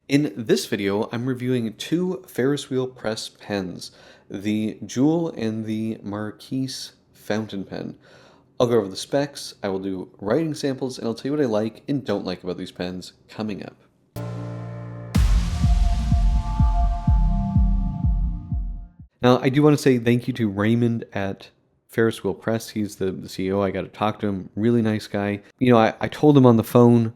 In this video, I'm reviewing two Ferris Wheel Press pens, the Joule and the Marquise fountain pen. I'll go over the specs, I will do writing samples, and I'll tell you what I like and don't like about these pens coming up. Now, I do want to say thank you to Raymond at Ferris Wheel Press. He's the CEO. I got to talk to him. Really nice guy. You know, I told him on the phone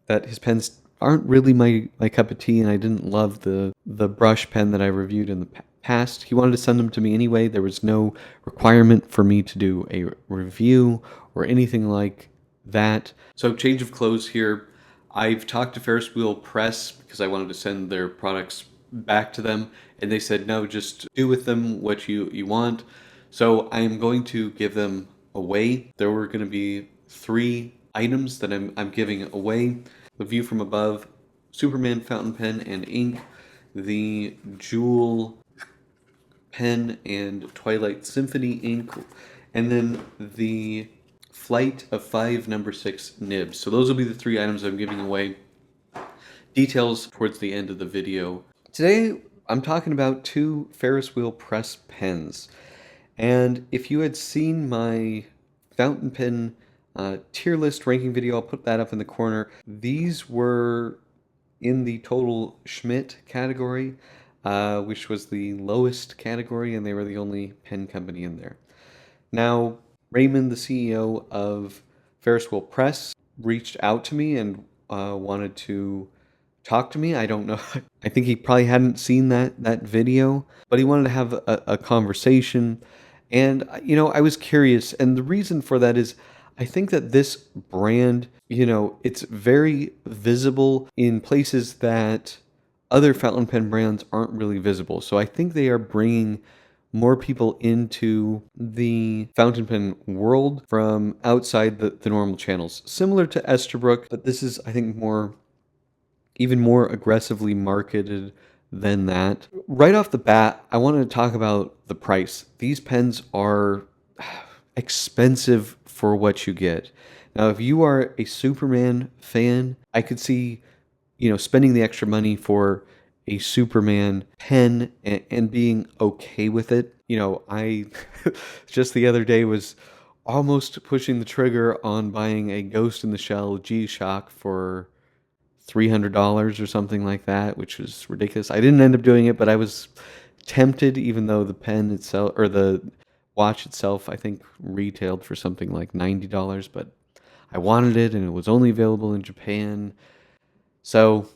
that his pens aren't really my cup of tea, and I didn't love the brush pen that I reviewed in the past. He wanted to send them to me anyway. There was no requirement for me to do a review or anything like that. So change of clothes here. I've talked to Ferris Wheel Press because I wanted to send their products back to them, and they said no, just do with them what you want. So I am going to give them away. There were going to be 3 items that I'm giving away: the View from Above Superman fountain pen and ink, the Joule pen and Twilight Symphony ink, and then the Flight of 5 number 6 nibs. So those will be the 3 items I'm giving away. Details towards the end of the video. Today I'm talking about 2 Ferris Wheel Press pens. And if you had seen my fountain pen tier list ranking video, I'll put that up in the corner. These were in the total Schmidt category, which was the lowest category, and they were the only pen company in there. Now, Raymond, the CEO of Ferris Wheel Press, reached out to me and wanted to talk to me. I don't know. I think he probably hadn't seen that video, but he wanted to have a conversation. And, you know, I was curious. And the reason for that is I think that this brand, you know, it's very visible in places that other fountain pen brands aren't really visible. So I think they are bringing more people into the fountain pen world from outside the normal channels. Similar to Esterbrook, but this is, I think, even more aggressively marketed than that. Right off the bat, I wanted to talk about the price. These pens are expensive for what you get. Now, if you are a Superman fan, I could see, you know, spending the extra money for a Superman pen and being okay with it. You know, I just the other day was almost pushing the trigger on buying a Ghost in the Shell G-Shock for $300 or something like that, which was ridiculous. I didn't end up doing it, but I was tempted, even though the pen itself, or the watch itself, I think retailed for something like $90, but I wanted it and it was only available in Japan. So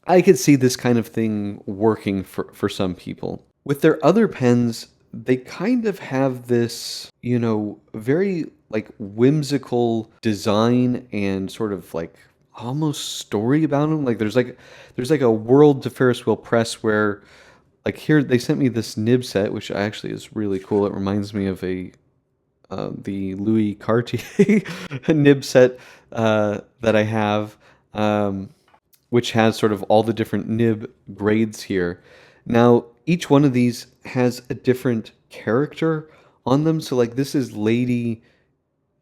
I could see this kind of thing working for some people. With their other pens, they kind of have this, you know, very like whimsical design and sort of like almost story about them. Like there's like a world to Ferris Wheel Press where, like, here they sent me this nib set, which actually is really cool. It reminds me of the Louis Cartier nib set that I have, which has sort of all the different nib grades here. Now, each one of these has a different character on them. So like this is Lady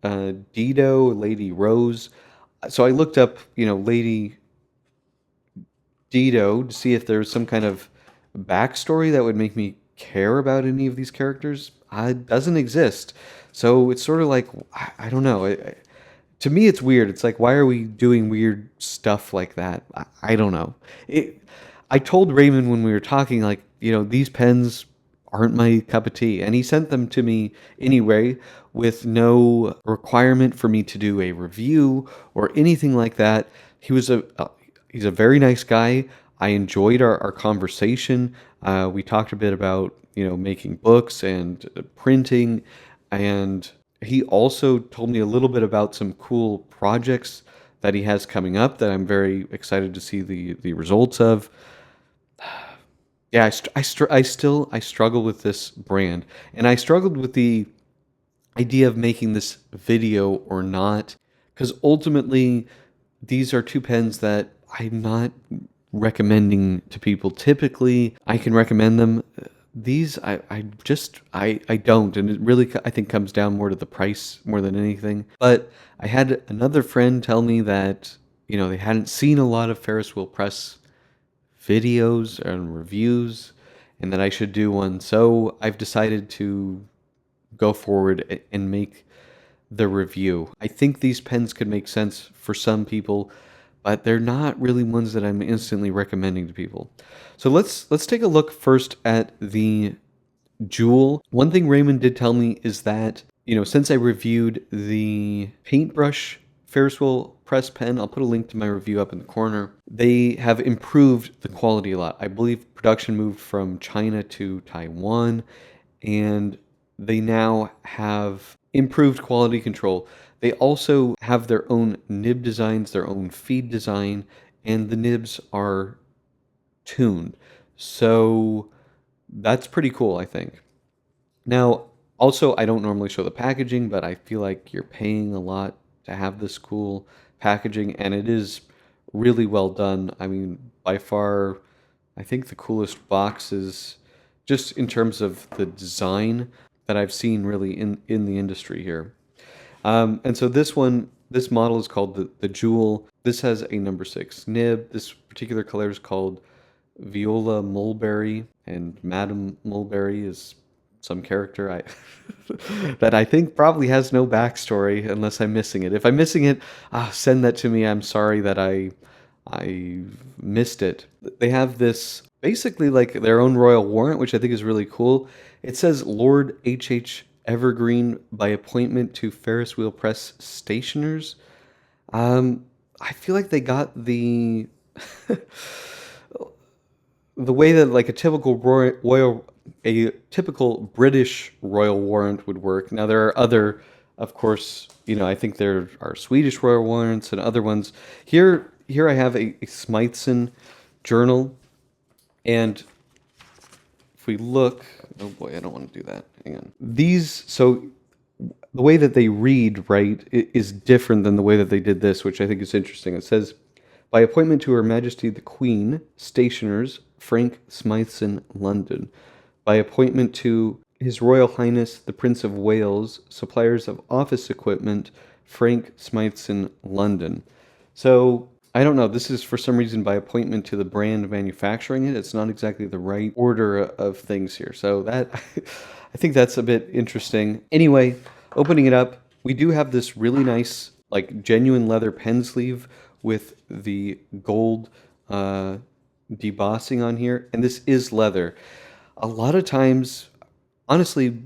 Dido, Lady Rose. So I looked up, you know, Lady Dido to see if there's some kind of backstory that would make me care about any of these characters. It doesn't exist. So it's sort of like, I don't know. To me, it's weird. It's like, why are we doing weird stuff like that? I don't know. I told Raymond when we were talking, like, you know, these pens aren't my cup of tea. And he sent them to me anyway with no requirement for me to do a review or anything like that. He's a very nice guy. I enjoyed our conversation. We talked a bit about, you know, making books and printing. And he also told me a little bit about some cool projects that he has coming up that I'm very excited to see the results of. Yeah, I struggle with this brand, and I struggled with the idea of making this video or not, because ultimately these are 2 pens that I'm not recommending to people. Typically, I can recommend them. These I don't, and it really, I think, comes down more to the price more than anything. But I had another friend tell me that, you know, they hadn't seen a lot of Ferris Wheel Press videos and reviews, and that I should do one. So I've decided to go forward and make the review. I think these pens could make sense for some people, but they're not really ones that I'm instantly recommending to people. So let's take a look first at the Joule. One thing Raymond did tell me is that, since I reviewed the paintbrush Ferris Wheel Press pen, I'll put a link to my review up in the corner. They have improved the quality a lot. I believe production moved from China to Taiwan, and they now have improved quality control. They also have their own nib designs, their own feed design, and the nibs are tuned. So that's pretty cool, I think. Now, also, I don't normally show the packaging, but I feel like you're paying a lot to have this cool packaging, and it is really well done. I mean, by far, I think the coolest boxes, just in terms of the design that I've seen really in the industry here. And so this model is called the Joule. This has a number 6 nib. This particular color is called Viola Mulberry, and Madame Mulberry is some character that I think probably has no backstory unless I'm missing it. If I'm missing it, send that to me. I'm sorry that I missed it. They have this basically like their own royal warrant, which I think is really cool. It says Lord H.H. Evergreen by appointment to Ferris Wheel Press stationers. I feel like they got the the way that like a typical British royal warrant would work. Now there are other, of course, I think there are Swedish royal warrants and other ones. Here I have a Smythson journal, and if we look, oh boy, I don't want to do that. Hang on. So the way that they read, right, is different than the way that they did this, which I think is interesting. It says, by appointment to Her Majesty the Queen, stationers, Frank Smythson, London. By appointment to His Royal Highness the Prince of Wales, suppliers of office equipment, Frank Smythson, London. So I don't know. This is for some reason by appointment to the brand manufacturing it. It's not exactly the right order of things here. So that I think that's a bit interesting. Anyway, opening it up, we do have this really nice, like genuine leather pen sleeve with the gold debossing on here, and this is leather. A lot of times, honestly,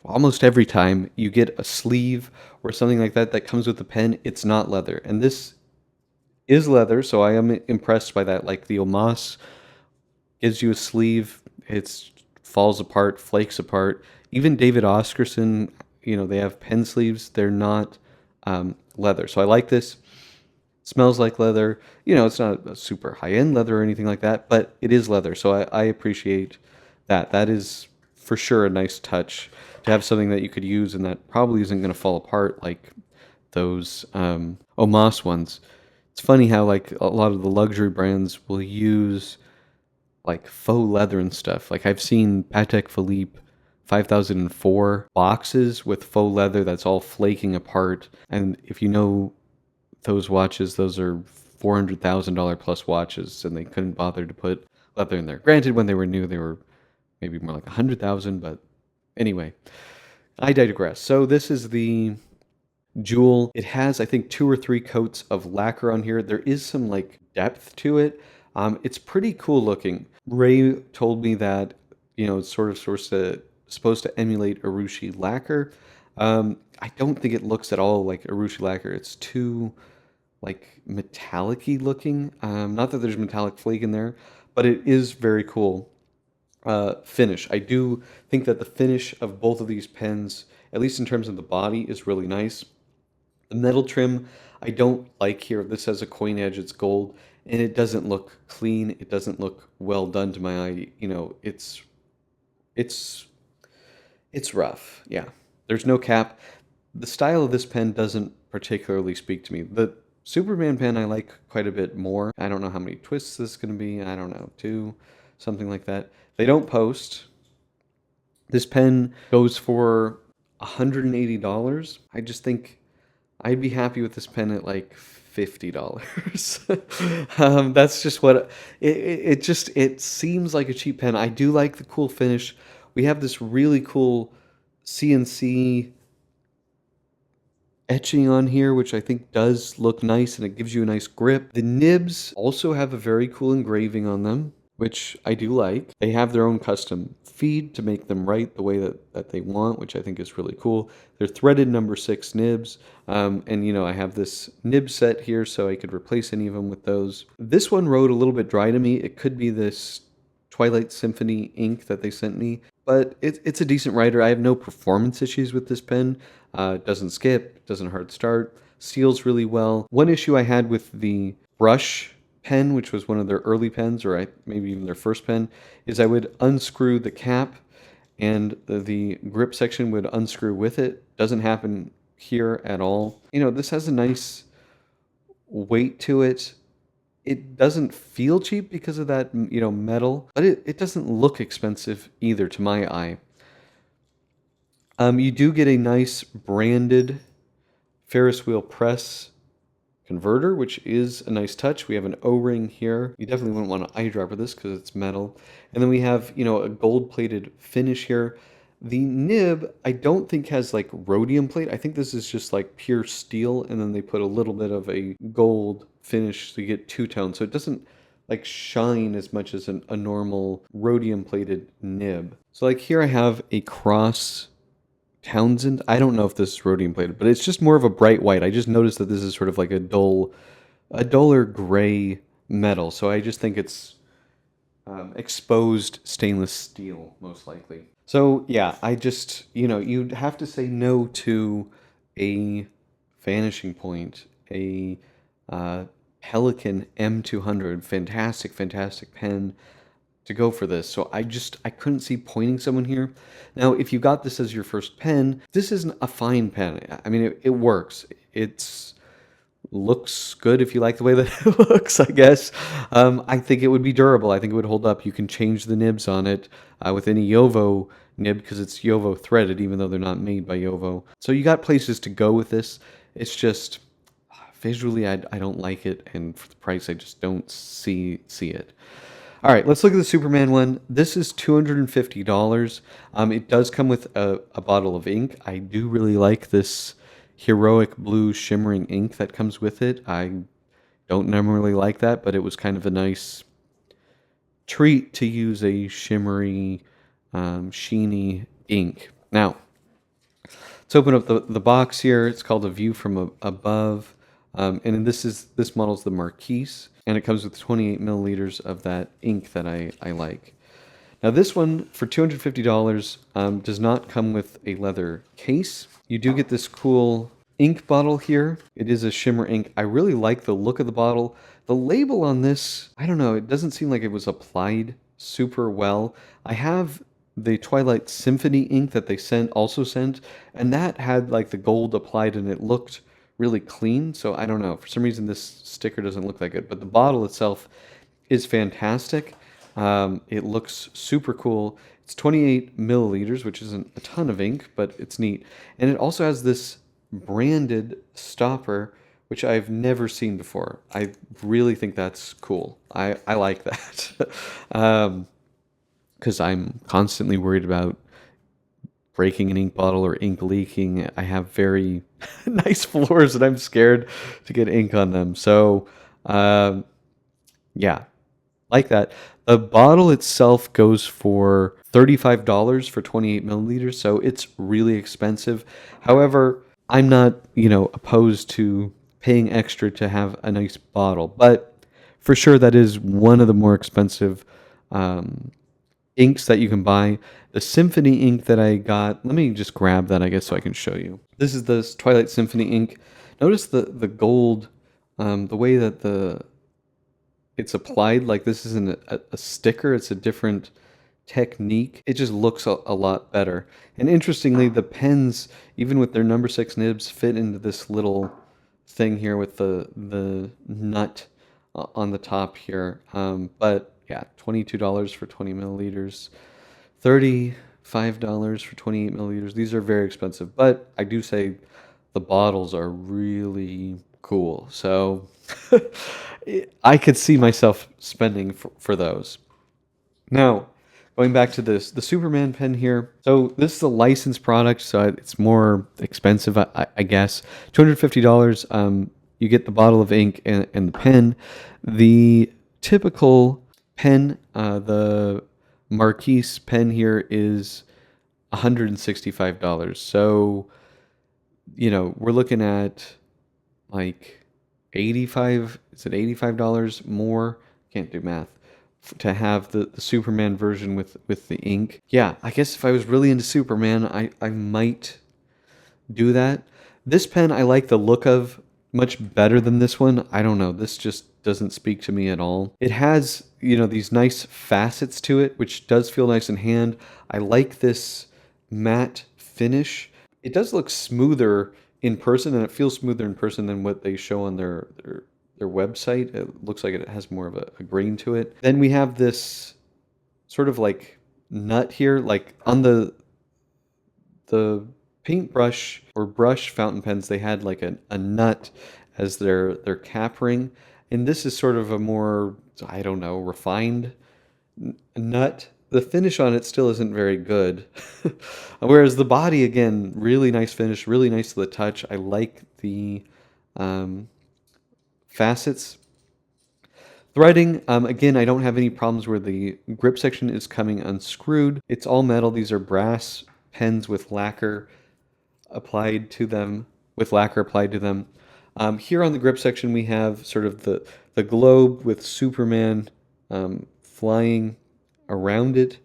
almost every time you get a sleeve or something like that that comes with the pen, it's not leather. And this is leather, so I am impressed by that. Like the Omas gives you a sleeve, it falls apart, flakes apart. Even David Oscarson, they have pen sleeves. They're not leather. So I like this. Smells like leather. It's not a super high-end leather or anything like that, but it is leather. So I appreciate that. That is for sure a nice touch to have something that you could use and that probably isn't going to fall apart like those Omas ones. It's funny how like a lot of the luxury brands will use like faux leather and stuff. Like I've seen Patek Philippe 5004 boxes with faux leather that's all flaking apart. And if you know those watches, those are $400,000 plus watches, and they couldn't bother to put leather in there. Granted, when they were new, they were maybe more like 100,000, but anyway, I digress. So this is the Joule. It has, I think, 2 or 3 coats of lacquer on here. There is some like depth to it. It's pretty cool looking. Ray told me that, it's sort of supposed to emulate Urushi lacquer. I don't think it looks at all like Urushi lacquer. It's too like metallic-y looking. Not that there's metallic flake in there, but it is very cool finish. I do think that the finish of both of these pens, at least in terms of the body, is really nice. The metal trim, I don't like here. This has a coin edge, it's gold, and it doesn't look clean. It doesn't look well done to my eye. It's rough. Yeah. There's no cap. The style of this pen doesn't particularly speak to me. The Superman pen I like quite a bit more. I don't know how many twists this is going to be. I don't know, 2, something like that. They don't post. This pen goes for $180. I just think I'd be happy with this pen at like $50. That's just what it seems like a cheap pen. I do like the cool finish. We have this really cool CNC etching on here, which I think does look nice and it gives you a nice grip. The nibs also have a very cool engraving on them, which I do like. They have their own custom feed to make them right the way that they want, which I think is really cool. They're threaded number 6 nibs. And you know, I have this nib set here so I could replace any of them with those. This one wrote a little bit dry to me. It could be this Twilight Symphony ink that they sent me, but it's a decent writer. I have no performance issues with this pen. It doesn't skip, doesn't hard start, seals really well. One issue I had with the brush pen, which was one of their early pens, or maybe even their first pen, is I would unscrew the cap and the grip section would unscrew with it. Doesn't happen here at all. You know, this has a nice weight to it. It doesn't feel cheap because of that, you know, metal, but it doesn't look expensive either to my eye. You do get a nice branded Ferris Wheel Press converter, which is a nice touch. We have an O-ring here. You definitely wouldn't want to eyedropper this because it's metal. And then we have, you know, a gold-plated finish here. The nib, I don't think has like rhodium plate. I think this is just like pure steel, and then they put a little bit of a gold finish so you get two-tone. So it doesn't like shine as much as a normal rhodium plated nib. So like here I have a cross Townsend. I don't know if this is rhodium plated, but it's just more of a bright white. I just noticed that this is sort of like a duller gray metal. So I just think it's exposed stainless steel, most likely. So yeah, I just, you know, you'd have to say no to a Vanishing Point, a Pelican M200, fantastic pen to go for this. So I couldn't see pointing someone here. Now, if you got this as your first pen, this isn't a fine pen. I mean, it works. It's looks good if you like the way that it looks, I guess. I think it would be durable. I think it would hold up. You can change the nibs on it with any JoWo nib because it's JoWo threaded, even though they're not made by JoWo. So you got places to go with this. It's just visually, I don't like it, and for the price, I just don't see it. All right, let's look at the Superman one. This is $250. It does come with a bottle of ink. I do really like this heroic blue shimmering ink that comes with it. I don't normally like that, but it was kind of a nice treat to use a shimmery, sheeny ink. Now, let's open up the box here. It's called A View from Above. And this model's the Marquise, and it comes with 28 milliliters of that ink that I like. Now this one, for $250, does not come with a leather case. You do get this cool ink bottle here. It is a shimmer ink. I really like the look of the bottle. The label on this, I don't know, it doesn't seem like it was applied super well. I have the Twilight Symphony ink that they also sent, and that had like the gold applied and it looked really clean. So I don't know, for some reason this sticker doesn't look that good, but the bottle itself is fantastic. It looks super cool. It's 28 milliliters, which isn't a ton of ink, but it's neat. And it also has this branded stopper, which I've never seen before. I really think that's cool. I like that. Because I'm constantly worried about breaking an ink bottle or ink leaking. I have very nice floors and I'm scared to get ink on them. So, yeah, like that. The bottle itself goes for $35 for 28 milliliters, so it's really expensive. However, I'm not, opposed to paying extra to have a nice bottle, but for sure that is one of the more expensive inks that you can buy. The Symphony ink that I got, let me just grab that, I guess, so I can show you. This is the Twilight Symphony ink. Notice the gold, the way that it's applied, like this isn't a sticker, it's a different technique. It just looks a lot better. And interestingly, the pens, even with their number 6 nibs, fit into this little thing here with the nut on the top here. But yeah, $22 for 20 milliliters, $35 for 28 milliliters. These are very expensive, but I do say the bottles are really cool. So I could see myself spending for those. Now, going back to this, the Superman pen here. So this is a licensed product, so it's more expensive, I guess. $250. You get the bottle of ink and the pen. The typical pen, the Marquise pen here is $165. So, we're looking at like 85, is it $85 more? Can't do math. To have the Superman version with the ink. Yeah, I guess if I was really into Superman, I might do that. This pen I like the look of much better than this one. I don't know. This just doesn't speak to me at all. It has, these nice facets to it, which does feel nice in hand. I like this matte finish. It does look smoother in person, and it feels smoother in person than what they show on their website. It looks like it has more of a grain to it. Then we have this sort of like nut here, like on the paintbrush or brush fountain pens, they had like a nut as their cap ring. And this is sort of a more, I don't know, refined nut. The finish on it still isn't very good. Whereas the body, again, really nice finish, really nice to the touch. I like the facets. Threading, again, I don't have any problems where the grip section is coming unscrewed. It's all metal. These are brass pens with lacquer applied to them. Here on the grip section, we have sort of the globe with Superman flying around it,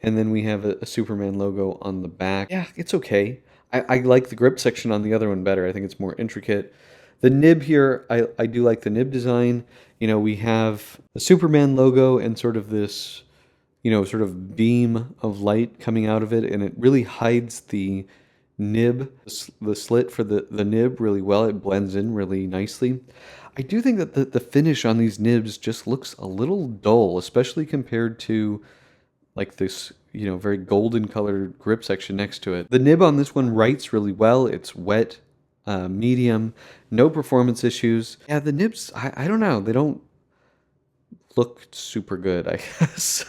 and then we have a Superman logo on the back. Yeah, it's okay. I like the grip section on the other one better. I think it's more intricate. The nib here, I do like the nib design. We have the Superman logo and sort of this, sort of beam of light coming out of it, and it really hides the nib, the slit for the nib really well. It blends in really nicely. I do think that the finish on these nibs just looks a little dull, especially compared to like this, very golden colored grip section next to it. The nib on this one writes really well. It's wet, medium, no performance issues. Yeah, the nibs, I don't know. They don't look super good, I guess.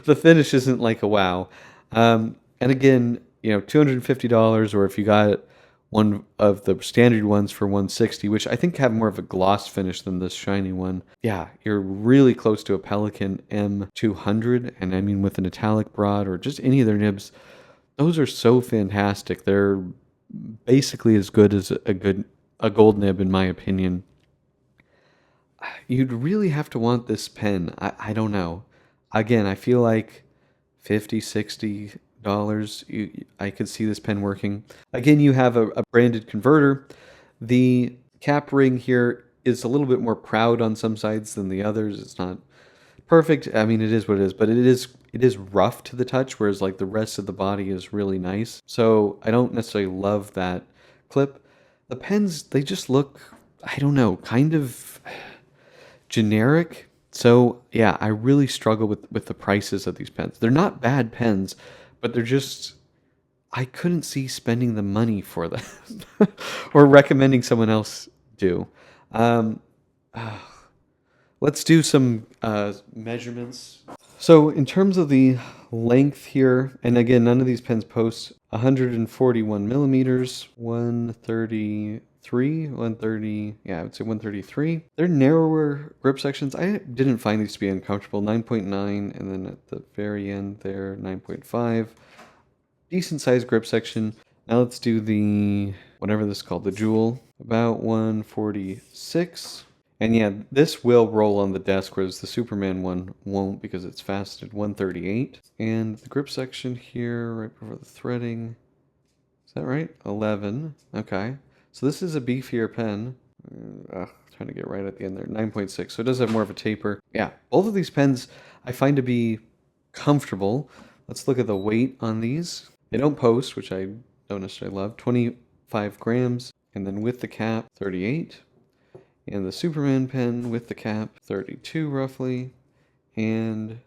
The finish isn't like a wow. And again, $250, or if you got one of the standard ones for $160, which I think have more of a gloss finish than this shiny one. Yeah, you're really close to a Pelican M200, and I mean with an metallic broad or just any of their nibs, those are so fantastic. They're basically as good as a gold nib in my opinion. You'd really have to want this pen. I don't know. Again, I feel like 50, 60 dollars. I could see this pen working. Again, you have a branded converter. The cap ring here is a little bit more proud on some sides than the others. It's not perfect. I mean, it is what it is, but it is rough to the touch, whereas like the rest of the body is really nice. So I don't necessarily love that clip. The pens, they just look, I don't know, kind of generic. So yeah, I really struggle with the prices of these pens. They're not bad pens, but they're just, I couldn't see spending the money for them or recommending someone else do. Um, let's do some measurements. So in terms of the length here, and again, none of these pens post 141 millimeters, 133, 130, yeah, I would say 133. They're narrower grip sections. I didn't find these to be uncomfortable. 9.9, and then at the very end there, 9.5. Decent sized grip section. Now let's do the, whatever this is called, the Joule, about 146. And yeah, this will roll on the desk, whereas the Superman one won't because it's faceted. 138. And the grip section here, right before the threading, is that right? 11. Okay. So this is a beefier pen. Trying to get right at the end there. 9.6. So it does have more of a taper. Yeah, both of these pens I find to be comfortable. Let's look at the weight on these. They don't post, which I don't necessarily love. 25 grams. And then with the cap, 38. And the Superman pen with the cap, 32 roughly, and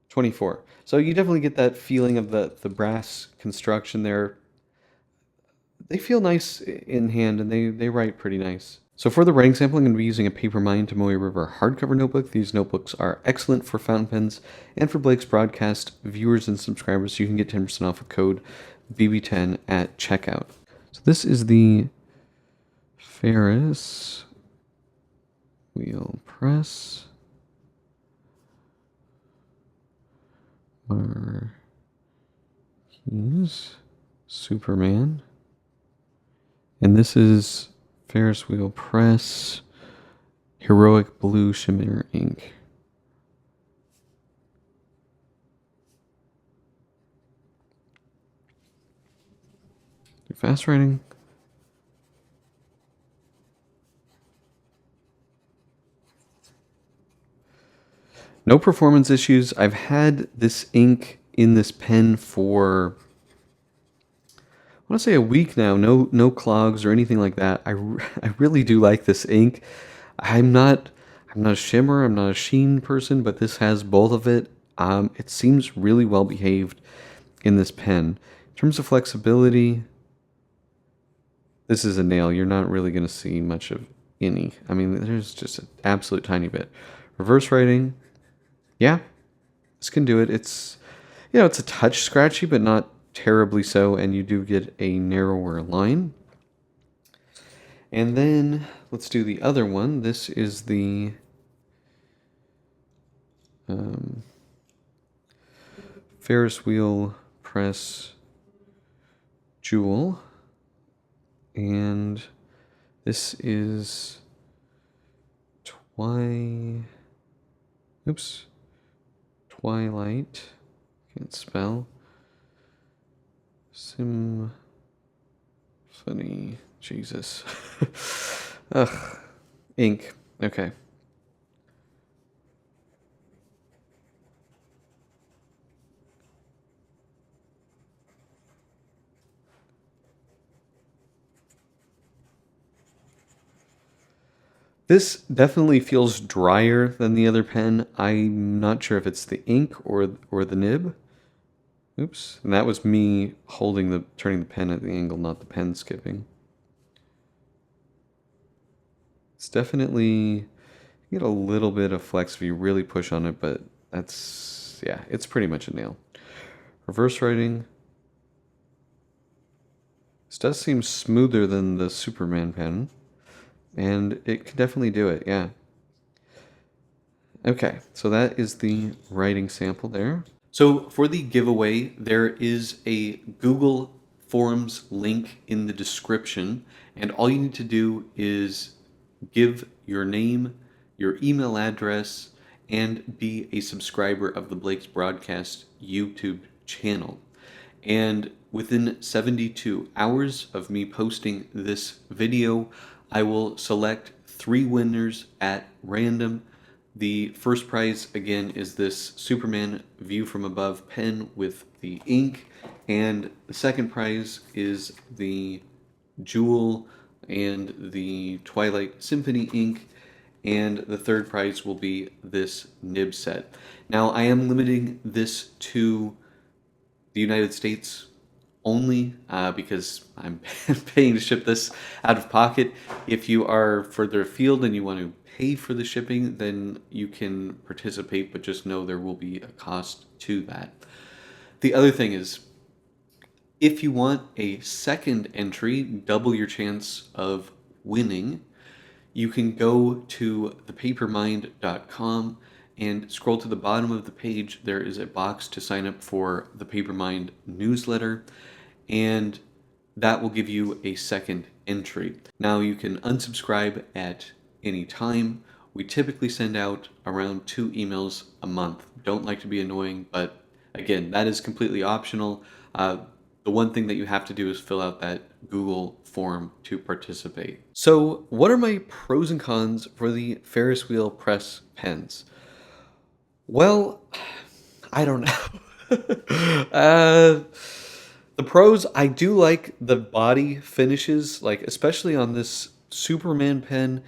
24. So you definitely get that feeling of the brass construction there. they feel nice in hand, and they write pretty nice. So for the writing sample, I'm going to be using a Papermind Tomoe River hardcover notebook. These notebooks are excellent for fountain pens and for Blake's broadcast viewers and subscribers. You can get 10% off with code BB10 at checkout. So this is the Ferris Wheel Press Marquise Superman. And this is Ferris Wheel Press Heroic Blue Shimmer Ink. Fast writing. No performance issues. I've had this ink in this pen for, I want to say, a week now. No clogs or anything like that. I really do like this ink. I'm not a shimmer, I'm not a sheen person, but this has both of it. It seems really well behaved in this pen. In terms of flexibility, this is a nail. You're not really going to see much of any. I mean, there's just an absolute tiny bit. Reverse writing, yeah, this can do it. It's, it's a touch scratchy, but not terribly so, and you do get a narrower line. And then let's do the other one. This is the Ferris Wheel Press Joule. And this is Twilight. Can't spell. Symphony. Jesus. Ugh. Ink. Okay. This definitely feels drier than the other pen. I'm not sure if it's the ink or the nib. Oops. And that was me turning the pen at the angle, not the pen skipping. It's definitely, you get a little bit of flex if you really push on it, but it's pretty much a nail. Reverse writing. This does seem smoother than the Superman pen, and it can definitely do it, yeah. Okay, so that is the writing sample there. So for the giveaway, there is a Google Forms link in the description, and all you need to do is give your name, your email address, and be a subscriber of the Blake's Broadcast YouTube channel. And within 72 hours of me posting this video, I will select 3 winners at random. The first prize, again, is this Superman View from Above pen with the ink, and the second prize is the Joule and the Twilight Symphony ink, and the third prize will be this nib set. Now, I am limiting this to the United States only because I'm paying to ship this out of pocket. If you are further afield and you want to pay for the shipping, then you can participate, but just know there will be a cost to that. The other thing is, if you want a second entry, double your chance of winning, you can go to thepapermind.com and scroll to the bottom of the page. There is a box to sign up for the Papermind newsletter, and that will give you a second entry. Now you can unsubscribe at any time. We typically send out around 2 emails a month. Don't like to be annoying, but again, that is completely optional. The one thing that you have to do is fill out that Google form to participate. So what are my pros and cons for the Ferris Wheel Press pens? Well, I don't know. The pros, I do like the body finishes, like especially on this Superman pen.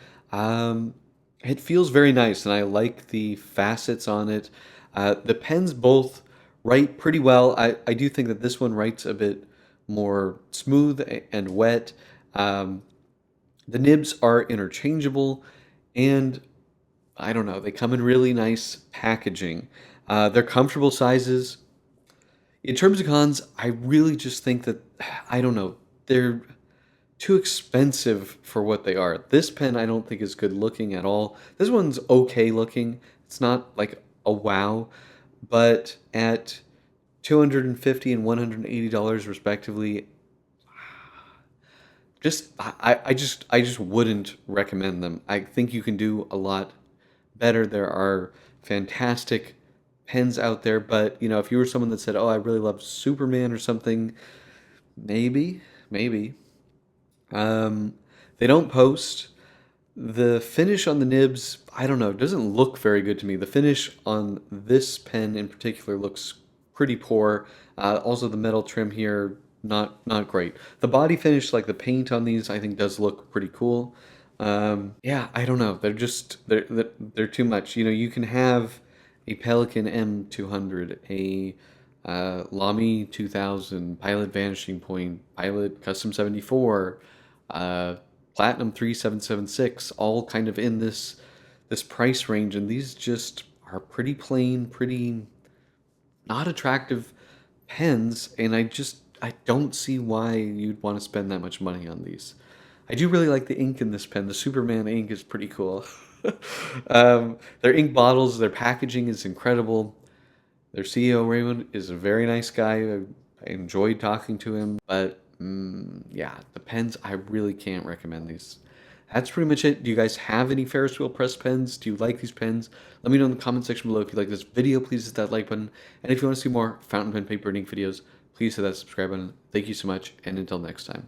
It feels very nice, and I like the facets on it. The pens both write pretty well. I do think that this one writes a bit more smooth and wet. The nibs are interchangeable, and I don't know, they come in really nice packaging. They're comfortable sizes. In terms of cons, I really just think that, I don't know, they're too expensive for what they are. This pen I don't think is good looking at all. This one's okay looking. It's not like a wow, but at $250 and $180 respectively, I just wouldn't recommend them. I think you can do a lot better. There are fantastic pens out there, but you know, if you were someone that said, "Oh, I really love Superman" or something, maybe. Um, they don't post. The finish on the nibs, I don't know, doesn't look very good to me. The finish on this pen in particular looks pretty poor. Also, the metal trim here, not great. The body finish, like the paint on these, I think does look pretty cool. Yeah, I don't know. They're too much. You know, you can have a Pelican M200, a Lamy 2000, Pilot Vanishing Point, Pilot Custom 74, uh, Platinum 3776, all kind of in this price range, and these just are pretty plain, pretty not attractive pens, and I don't see why you'd want to spend that much money on these. I do really like the ink in this pen. The Superman ink is pretty cool. Their ink bottles, their packaging is incredible. Their CEO Raymond is a very nice guy. I enjoyed talking to him, but yeah, the pens I really can't recommend these. That's pretty much it. Do you guys have any Ferris Wheel Press pens? Do you like these pens? Let me know in the comment section below. If you like this video, please hit that like button. And if you want to see more fountain pen paper and ink videos, please hit that subscribe button. Thank you so much, and until next time.